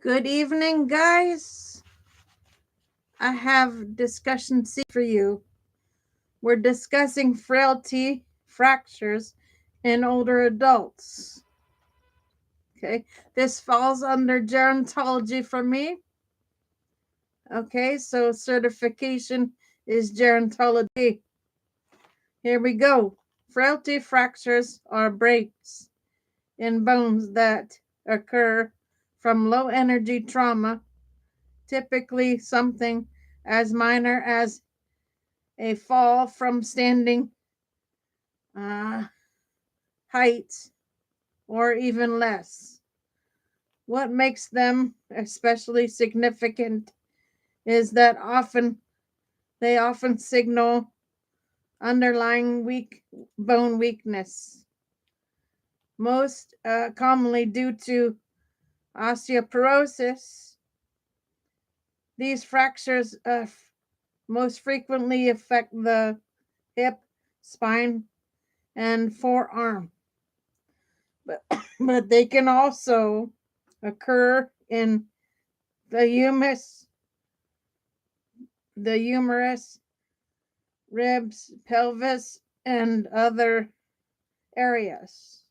Good evening, guys. I have discussion C for you. We're discussing frailty fractures in older adults. Okay, this falls under gerontology for me. Okay, so certification is gerontology. Here we go. Frailty fractures are breaks in bones that occur from low energy trauma, typically something as minor as a fall from standing uh, height or even less. What makes them especially significant is that they often signal underlying weak bone weakness, most commonly due to osteoporosis. These fractures most frequently affect the hip, spine, and forearm, but, but they can also occur in the humerus, ribs, pelvis, and other areas.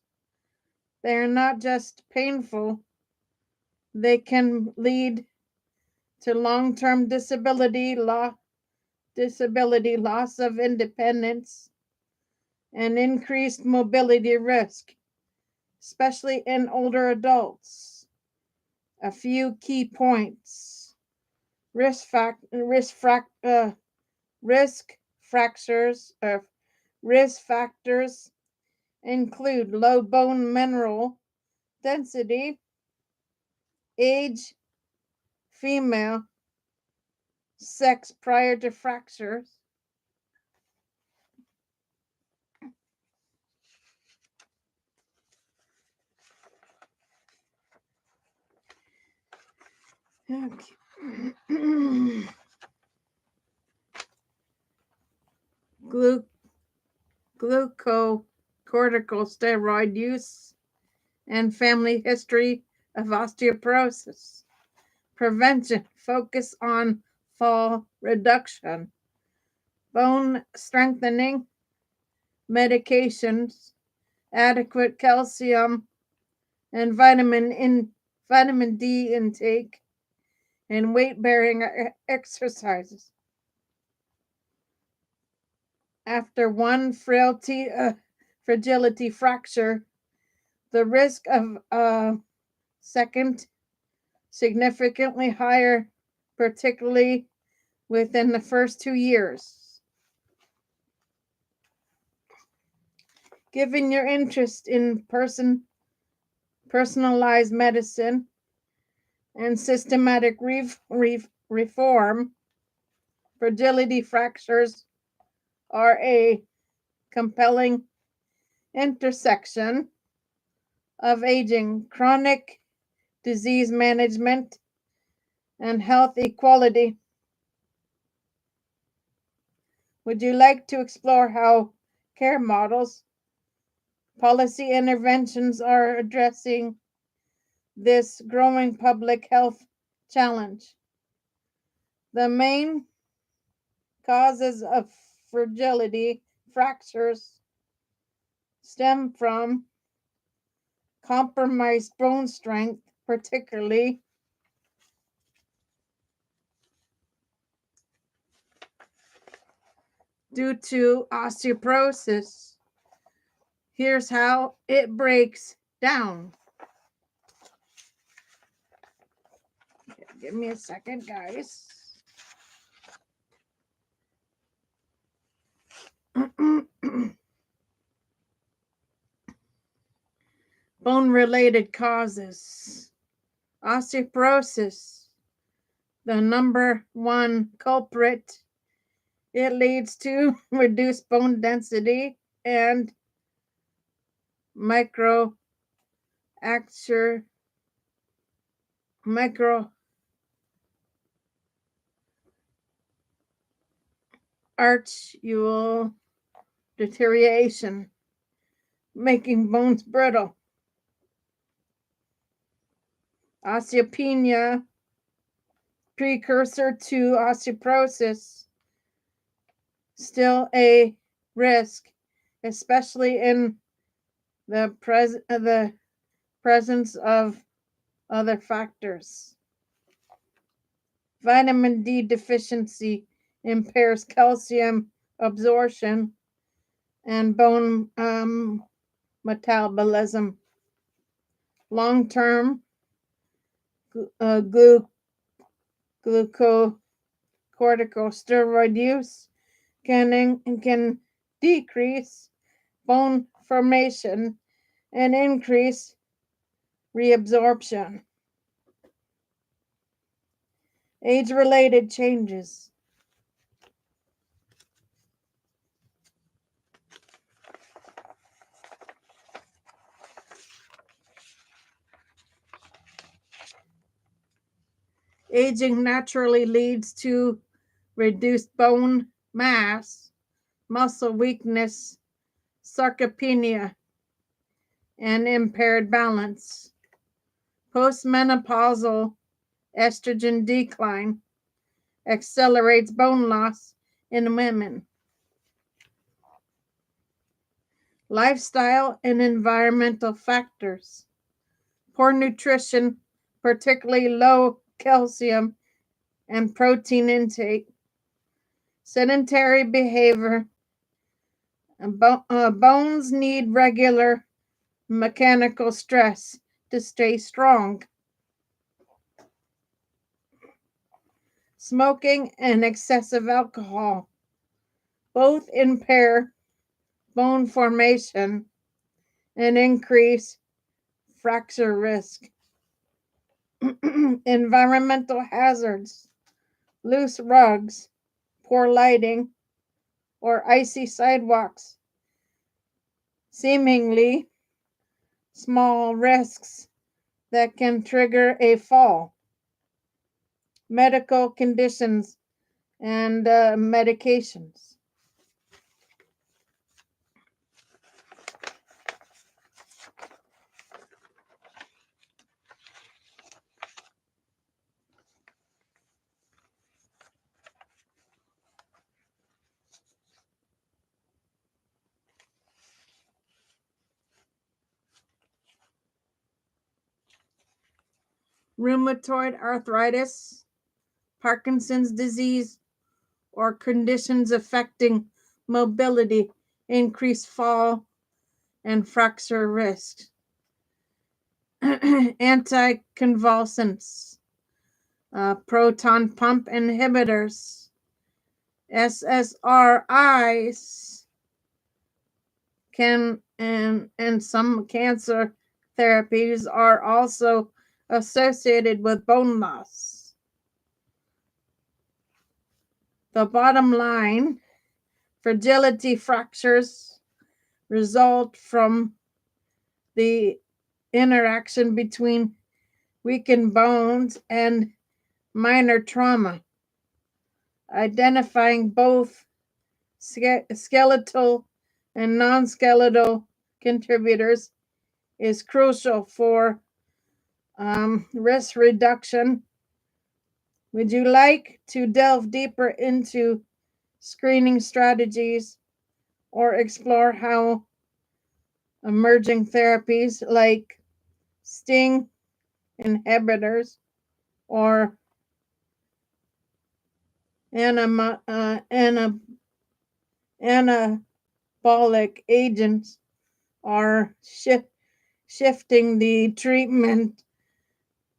They are not just painful, they can lead to long-term disability, loss of independence, and increased mobility risk, especially in older adults. A few key points. Risk fact, risk frac, risk fractures or risk factors include low bone mineral density, age, female, sex prior to fractures, okay. Glucocorticosteroid use, and family history of osteoporosis. Prevention focus on fall reduction, bone strengthening, medications, adequate calcium and vitamin D intake, and weight bearing exercises. After one fragility fracture, the risk of a second significantly higher, particularly within the first 2 years. Given your interest in personalized medicine and systematic reform, fragility fractures are a compelling intersection of aging, chronic disease management, and health equality. Would you like to explore how care models, policy interventions are addressing this growing public health challenge? The main causes of fragility fractures stem from compromised bone strength, particularly due to osteoporosis. Here's how it breaks down. Give me a second, guys. Bone-related causes. Osteoporosis, the number one culprit. It leads to reduced bone density and micro arcual deterioration, making bones brittle. Osteopenia, precursor to osteoporosis, still a risk, especially in the presence of other factors. Vitamin D deficiency impairs calcium absorption and bone metabolism. Long-term glucocorticosteroid use can decrease bone formation and increase reabsorption. Age-related changes. Aging naturally leads to reduced bone mass, muscle weakness, sarcopenia, and impaired balance. Postmenopausal estrogen decline accelerates bone loss in women. Lifestyle and environmental factors. Poor nutrition, particularly low calcium and protein intake. Sedentary behavior. Bones need regular mechanical stress to stay strong. Smoking and excessive alcohol both impair bone formation and increase fracture risk. Environmental hazards, loose rugs, poor lighting, or icy sidewalks. Seemingly small risks that can trigger a fall. Medical conditions and medications. Rheumatoid arthritis, Parkinson's disease, or conditions affecting mobility increase fall and fracture risk. Anticonvulsants, proton pump inhibitors, SSRIs, and some cancer therapies are also associated with bone loss. The bottom line, fragility fractures result from the interaction between weakened bones and minor trauma. Identifying both skeletal and non-skeletal contributors is crucial for risk reduction. Would you like to delve deeper into screening strategies or explore how emerging therapies like STING inhibitors or anabolic agents are shifting the treatment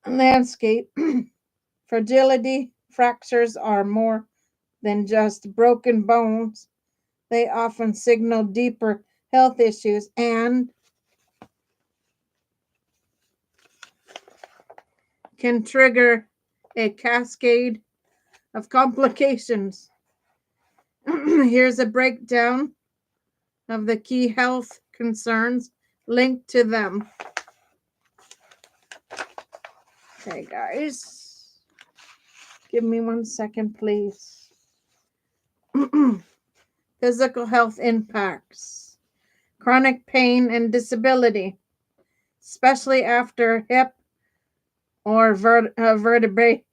landscape? Fragility fractures are more than just broken bones. They often signal deeper health issues and can trigger a cascade of complications. Here's a breakdown of the key health concerns linked to them. Okay, guys, give me 1 second, please. Physical health impacts. Chronic pain and disability, especially after hip or vertebrae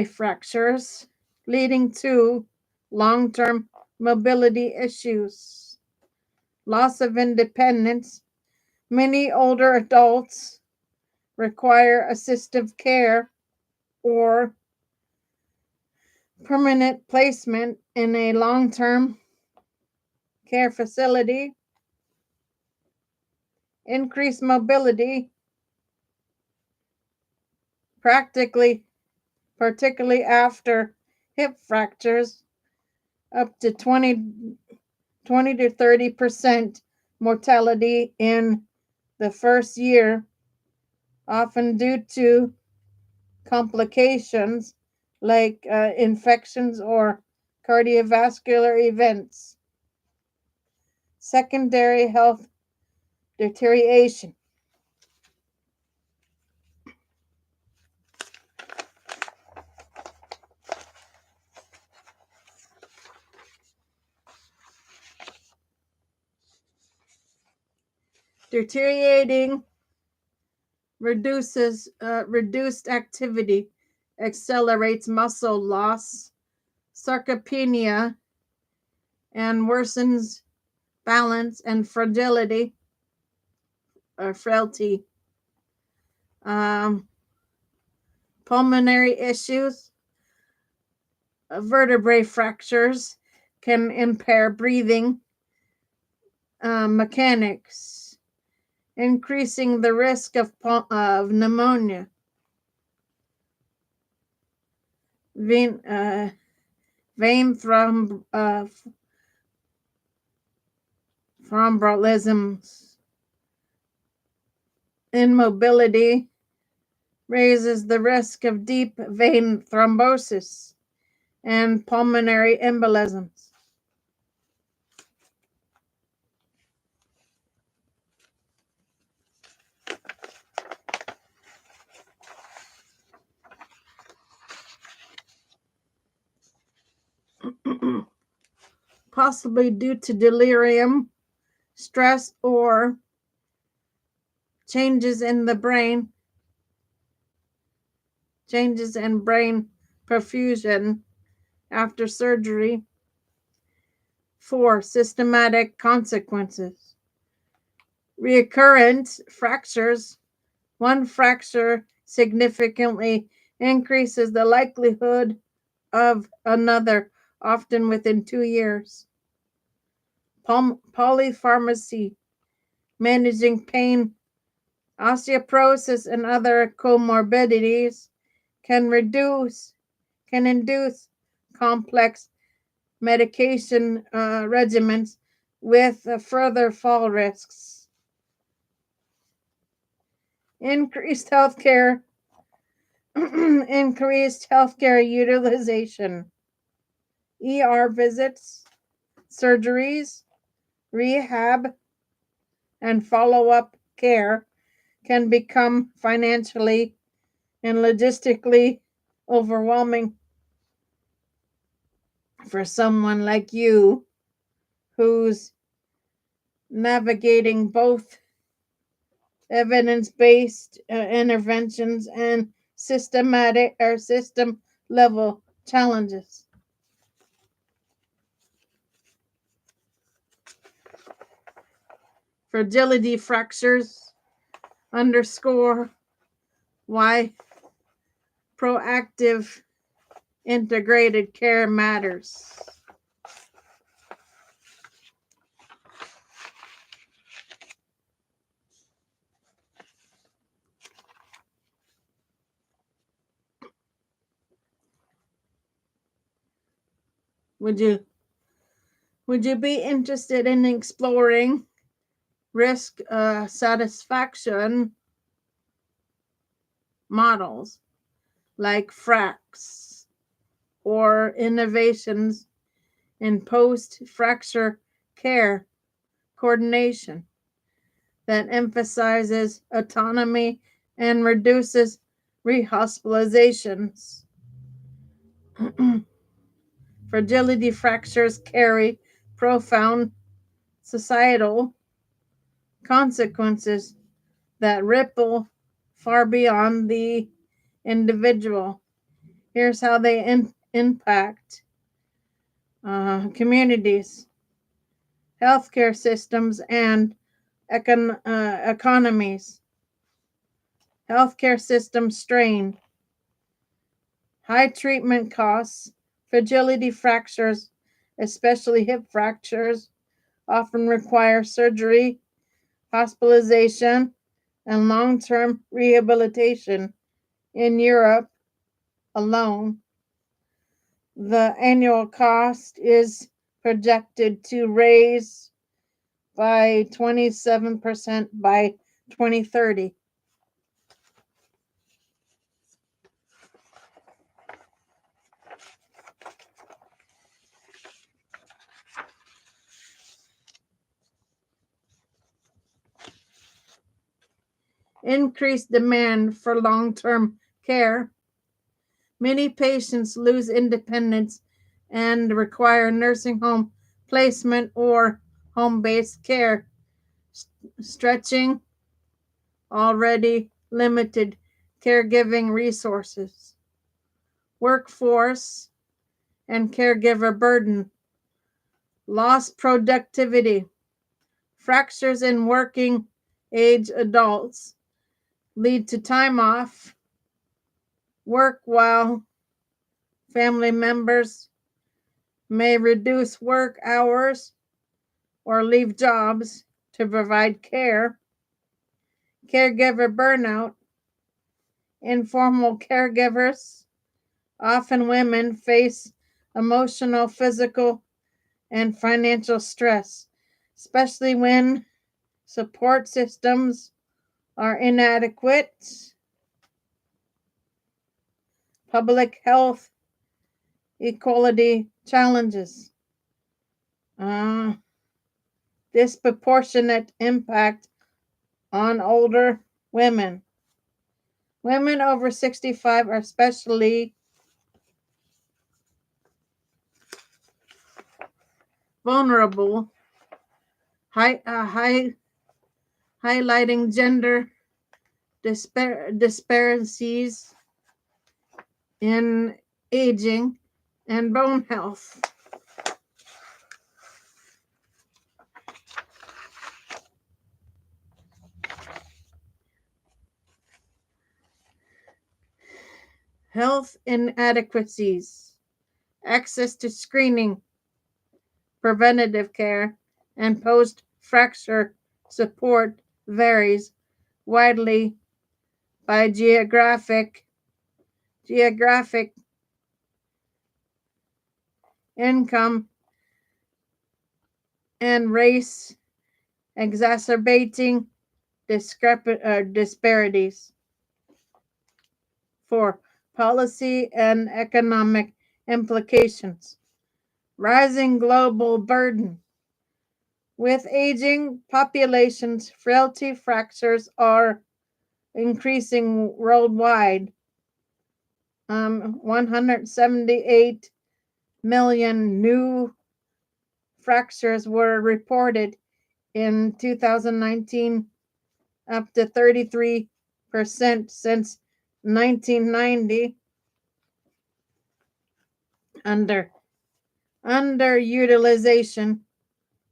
fractures, leading to long-term mobility issues, loss of independence. Many older adults require assistive care or permanent placement in a long-term care facility. Increased mobility, particularly after hip fractures, up to 20 to 30% mortality in the first year, often due to complications like infections or cardiovascular events. Secondary health deterioration. Deteriorating reduced activity, accelerates muscle loss, sarcopenia, and worsens balance and fragility or frailty. Um, Pulmonary issues, vertebrae fractures can impair breathing mechanics, increasing the risk of pneumonia. Vein thrombolisms. Immobility raises the risk of deep vein thrombosis and pulmonary embolisms. Possibly due to delirium, stress, or changes in brain perfusion after surgery. 4. Systematic consequences. Recurrent fractures. One fracture significantly increases the likelihood of another, often within 2 years. Polypharmacy, managing pain, osteoporosis, and other comorbidities can induce complex medication regimens with further fall risks. Increased healthcare utilization, ER visits, surgeries, rehab, and follow-up care can become financially and logistically overwhelming for someone like you who's navigating both evidence-based interventions and systematic or system level challenges. Fragility fractures underscore why proactive integrated care matters. Would you be interested in exploring risk satisfaction models like FRAX or innovations in post-fracture care coordination that emphasizes autonomy and reduces rehospitalizations? Fragility fractures carry profound societal consequences that ripple far beyond the individual. Here's how they impact communities, healthcare systems, and economies. Healthcare system strain, high treatment costs, fragility fractures, especially hip fractures, often require surgery, hospitalization, and long term rehabilitation. In Europe alone, the annual cost is projected to raise by 27% by 2030. Increased demand for long term care. Many patients lose independence and require nursing home placement or home based care, stretching already limited caregiving resources. Workforce and caregiver burden, lost productivity, fractures in working age adults lead to time off work while family members may reduce work hours or leave jobs to provide care. Caregiver burnout, informal caregivers, often women, face emotional, physical, and financial stress, especially when support systems are inadequate. Public health equality challenges, disproportionate impact on older women. Women over 65 are especially vulnerable, highlighting gender disparities in aging and bone health. Health inadequacies, access to screening, preventative care, and post fracture support varies widely by geographic income and race, exacerbating disparities. 4. Policy and economic implications. Rising global burden. With aging populations, frailty fractures are increasing worldwide. 178 million new fractures were reported in 2019, up to 33% since 1990. Underutilization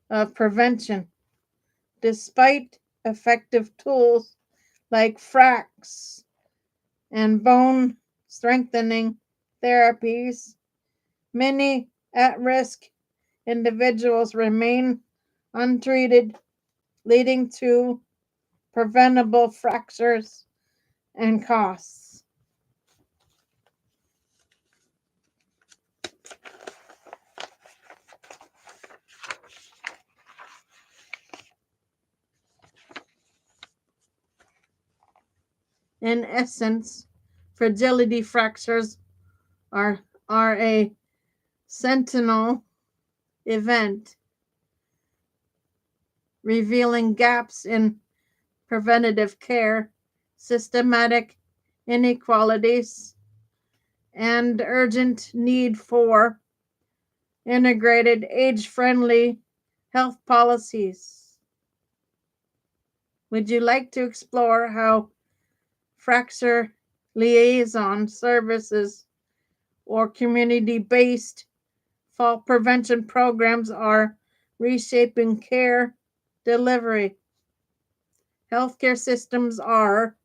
of prevention. Despite effective tools like fracks and bone strengthening therapies, many at risk individuals remain untreated, leading to preventable fractures and costs. In essence, fragility fractures are a sentinel event revealing gaps in preventative care, systematic inequalities, and urgent need for integrated, age-friendly health policies. Would you like to explore how fracture liaison services or community-based fall prevention programs are reshaping care delivery. Healthcare systems are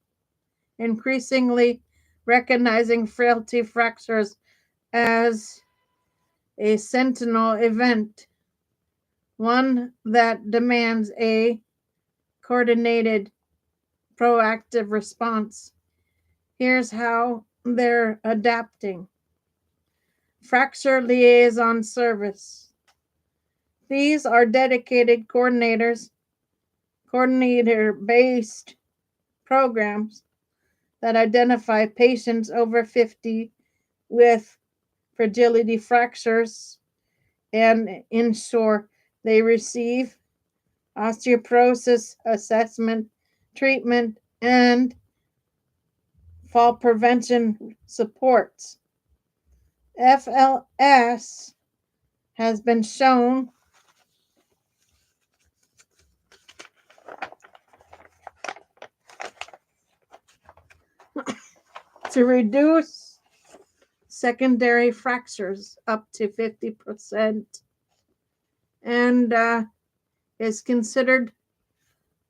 increasingly recognizing frailty fractures as a sentinel event, one that demands a coordinated, proactive response. Here's how they're adapting. Fracture Liaison Service. These are dedicated coordinator-based programs that identify patients over 50 with fragility fractures and ensure they receive osteoporosis assessment, treatment, and fall prevention supports. FLS has been shown to reduce secondary fractures up to 50% and is considered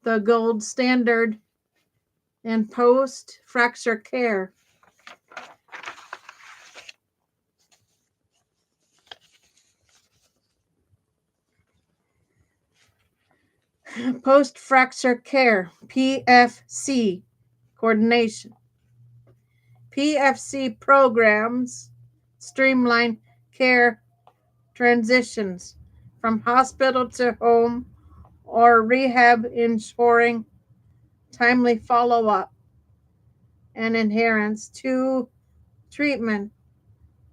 the gold standard in post-fracture care. Post-fracture care, PFC coordination. PFC programs streamline care transitions from hospital to home or rehab, ensuring timely follow-up and adherence to treatment.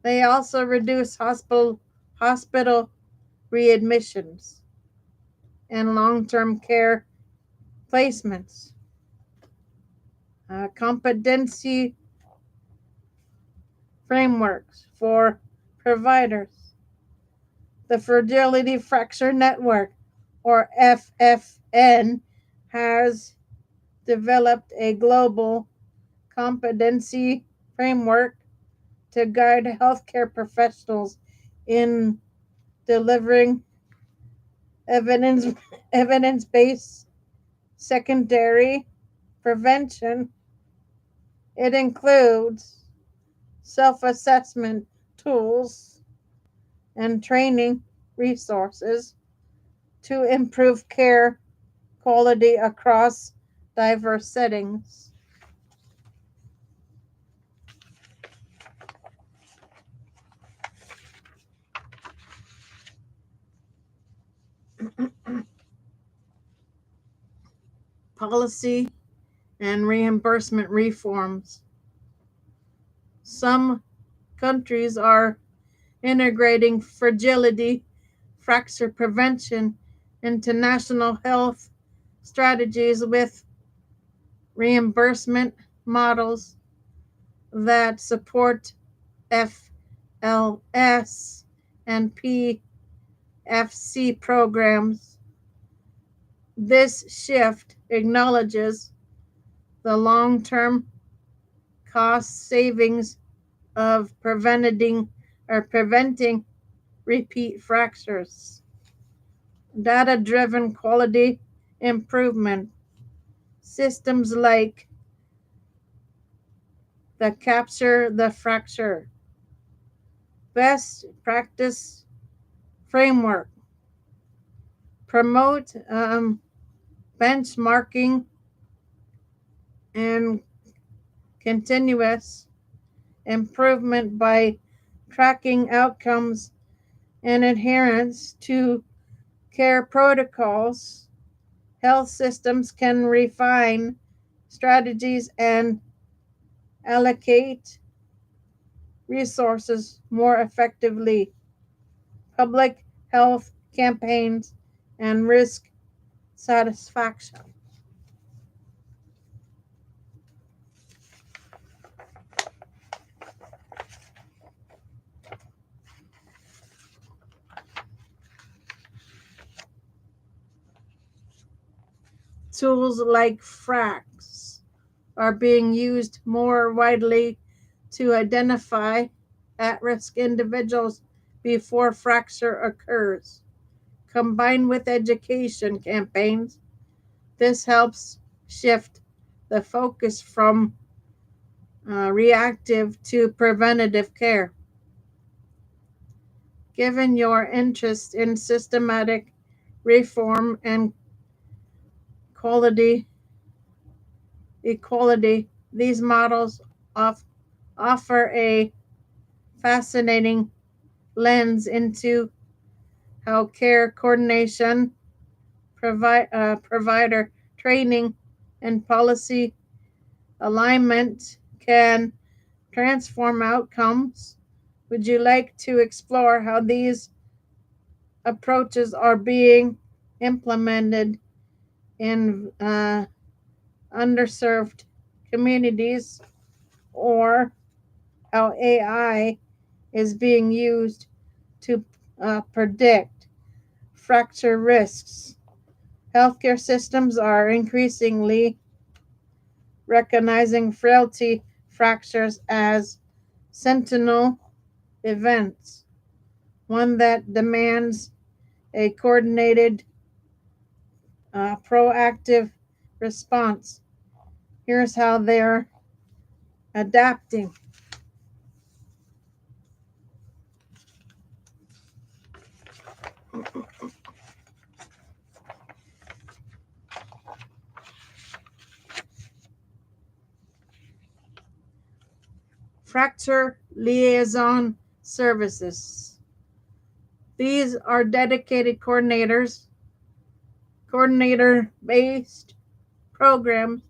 They also reduce hospital readmissions and long-term care placements. Competency frameworks for providers. The Fragility Fracture Network, or FFN, has developed a global competency framework to guide healthcare professionals in delivering evidence evidence-based secondary prevention. It includes self-assessment tools and training resources to improve care quality across diverse settings. Policy and reimbursement reforms. Some countries are integrating fragility fracture prevention into national health strategies with reimbursement models that support FLS and PFC programs. This shift acknowledges the long-term cost savings of preventing repeat fractures. Data-driven quality improvement. Systems like the Capture the Fracture best practice framework promote benchmarking and continuous improvement by tracking outcomes and adherence to care protocols. Health systems can refine strategies and allocate resources more effectively. Public health campaigns and risk satisfaction. Tools like FRAX are being used more widely to identify at-risk individuals before fracture occurs. Combined with education campaigns, this helps shift the focus from reactive to preventative care. Given your interest in systematic reform and quality equality, these models offer a fascinating lens into how care coordination, provider training, and policy alignment can transform outcomes. Would you like to explore how these approaches are being implemented in underserved communities, or how AI is being used to predict fracture risks? Healthcare systems are increasingly recognizing frailty fractures as sentinel events, one that demands a coordinated, proactive response. Here's how they're adapting. Fracture liaison services. These are dedicated coordinator based programs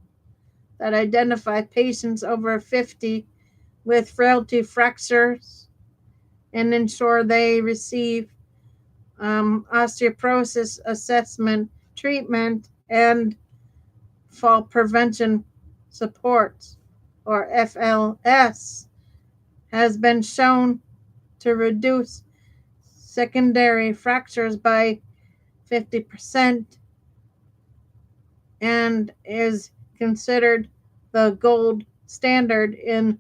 that identify patients over 50 with frailty fractures and ensure they receive osteoporosis assessment, treatment, and fall prevention supports, or FLS, has been shown to reduce secondary fractures by 50% and is considered the gold standard in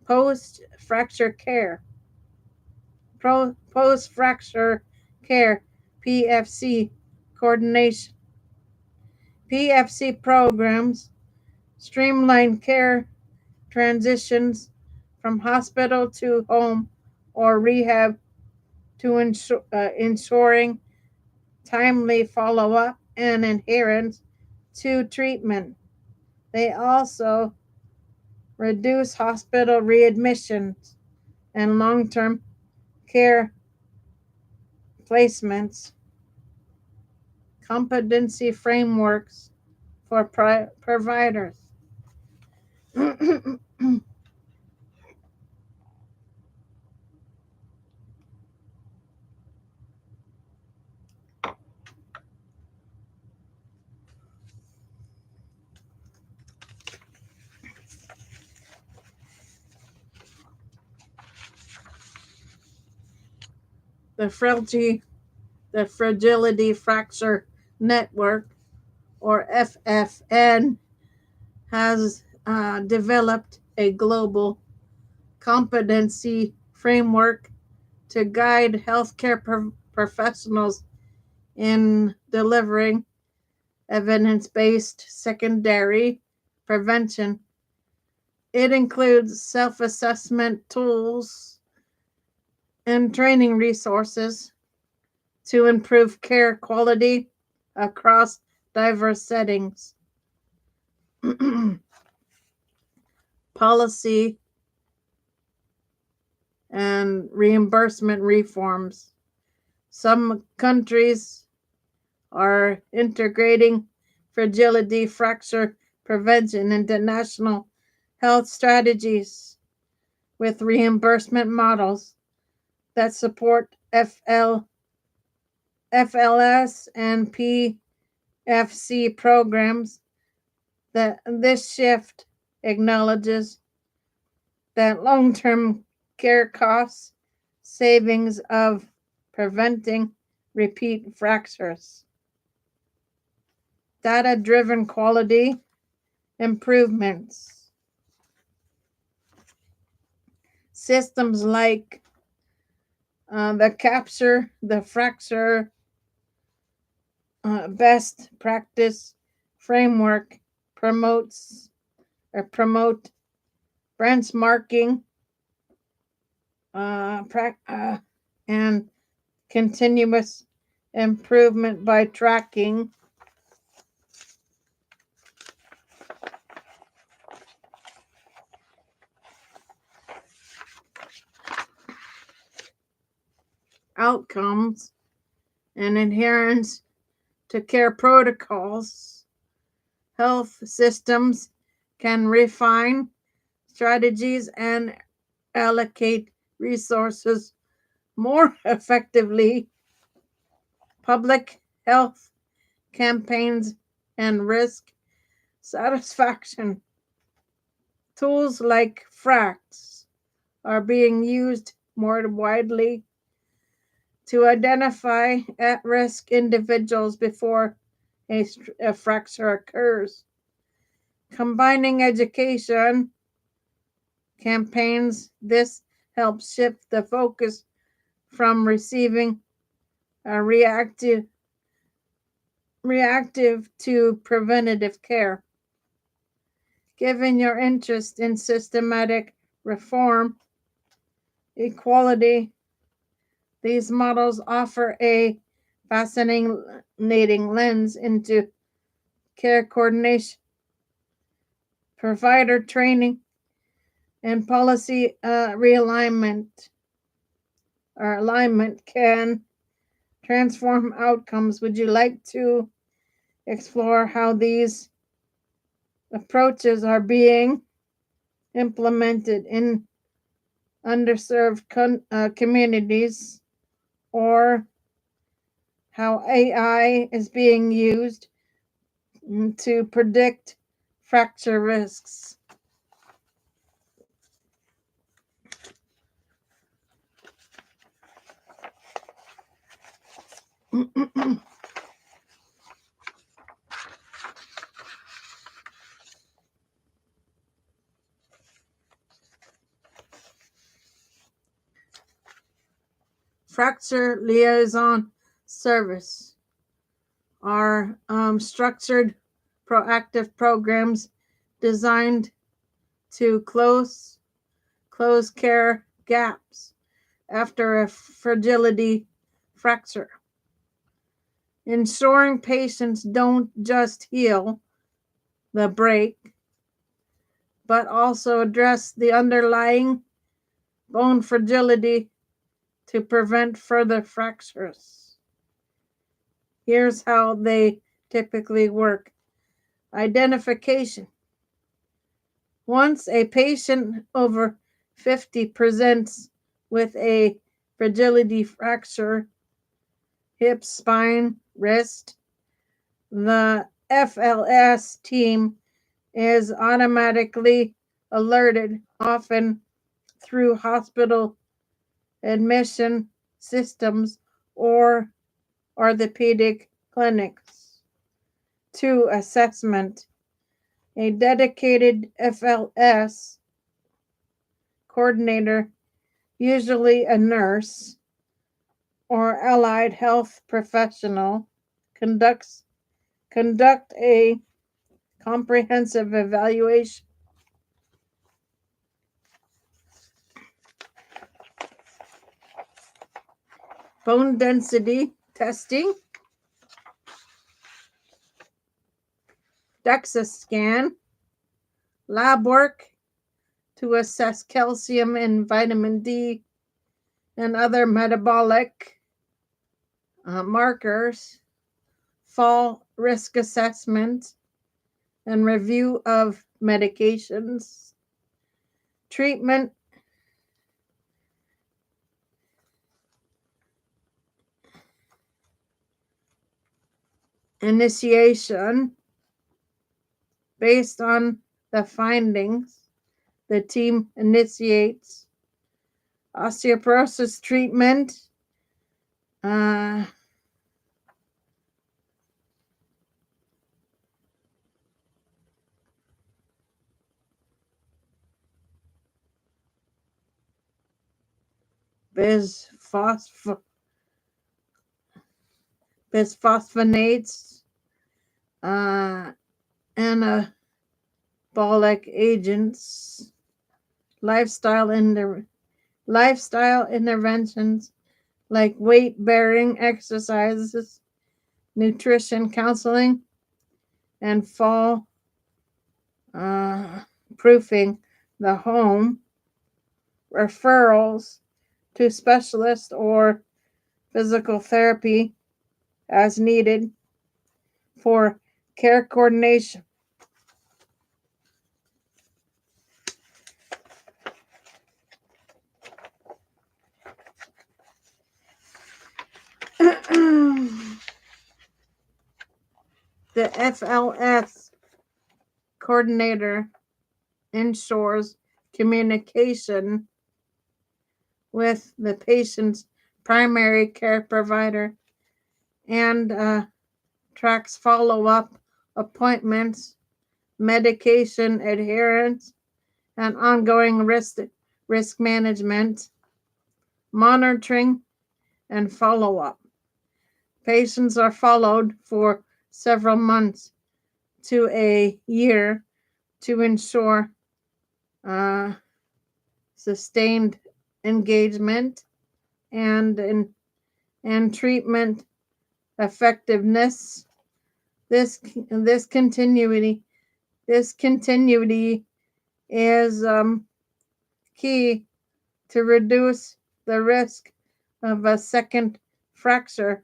post fracture care. Post fracture care PFC coordination. PFC programs streamline care transitions from hospital to home or rehab to ensuring timely follow up and adherence to treatment. They also reduce hospital readmissions and long term care placements, competency frameworks for providers. the Fragility Fracture Network, or FFN, has developed a global competency framework to guide healthcare professionals in delivering evidence based secondary prevention. It includes self assessment tools and training resources to improve care quality across diverse settings. Policy and reimbursement reforms. Some countries are integrating fragility fracture prevention into national health strategies with reimbursement models that support FLS and PFC programs. That this shift acknowledges that long-term care costs savings of preventing repeat fractures. Data-driven quality improvements. Systems like the fracture best practice framework promote benchmarking and continuous improvement by tracking outcomes and adherence to care protocols. Health systems can refine strategies and allocate resources more effectively. Public health campaigns and risk satisfaction tools like FRAX are being used more widely to identify at-risk individuals before a fracture occurs. Combining education campaigns, this helps shift the focus from receiving a reactive to preventative care. Given your interest in systematic reform, equality, these models offer a fascinating lens into care coordination, provider training, and policy realignment or alignment can transform outcomes. Would you like to explore how these approaches are being implemented in underserved communities, or how AI is being used to predict fracture risks? Fracture liaison service are structured, proactive programs designed to close care gaps after a fragility fracture, ensuring patients don't just heal the break, but also address the underlying bone fragility to prevent further fractures. Here's how they typically work. Identification. Once a patient over 50 presents with a fragility fracture, hip, spine, wrist, the FLS team is automatically alerted, often through hospital admission systems or orthopedic clinics. 2. Assessment. A dedicated FLS coordinator, usually a nurse or allied health professional, conduct a comprehensive evaluation. Bone density testing, DEXA scan, lab work to assess calcium and vitamin D and other metabolic markers, fall risk assessment and review of medications, treatment initiation. Based on the findings, the team initiates osteoporosis treatment, bisphosphonates, uh, anabolic agents, lifestyle lifestyle interventions like weight-bearing exercises, nutrition counseling, and fall proofing the home, referrals to specialists or physical therapy as needed for care coordination. The FLS coordinator ensures communication with the patient's primary care provider and tracks follow-up appointments, medication adherence, and ongoing risk management, monitoring, and follow-up. Patients are followed for several months to a year to ensure sustained engagement and treatment effectiveness. This continuity is key to reduce the risk of a second fracture.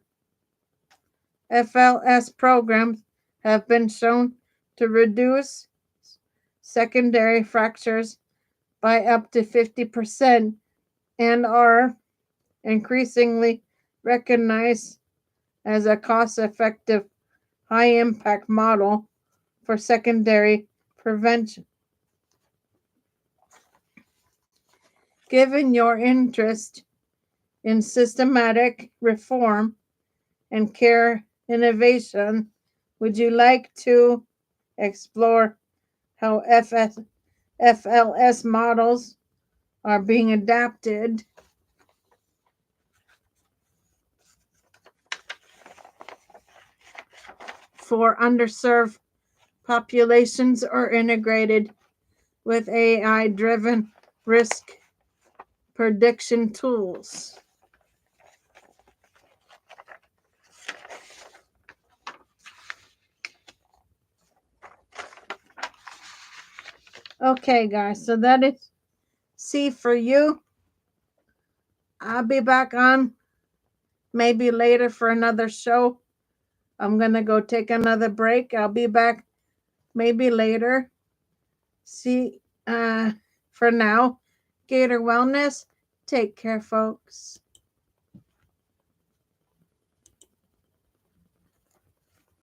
FLS programs have been shown to reduce secondary fractures by up to 50% and are increasingly recognized as a cost-effective, high-impact model for secondary prevention. Given your interest in systematic reform and care innovation, would you like to explore how FLS models are being adapted for underserved populations or integrated with AI-driven risk prediction tools? Okay, guys, so that is C for you. I'll be back on maybe later for another show. I'm going to go take another break. I'll be back maybe later. See, for now, Gator Wellness, take care, folks.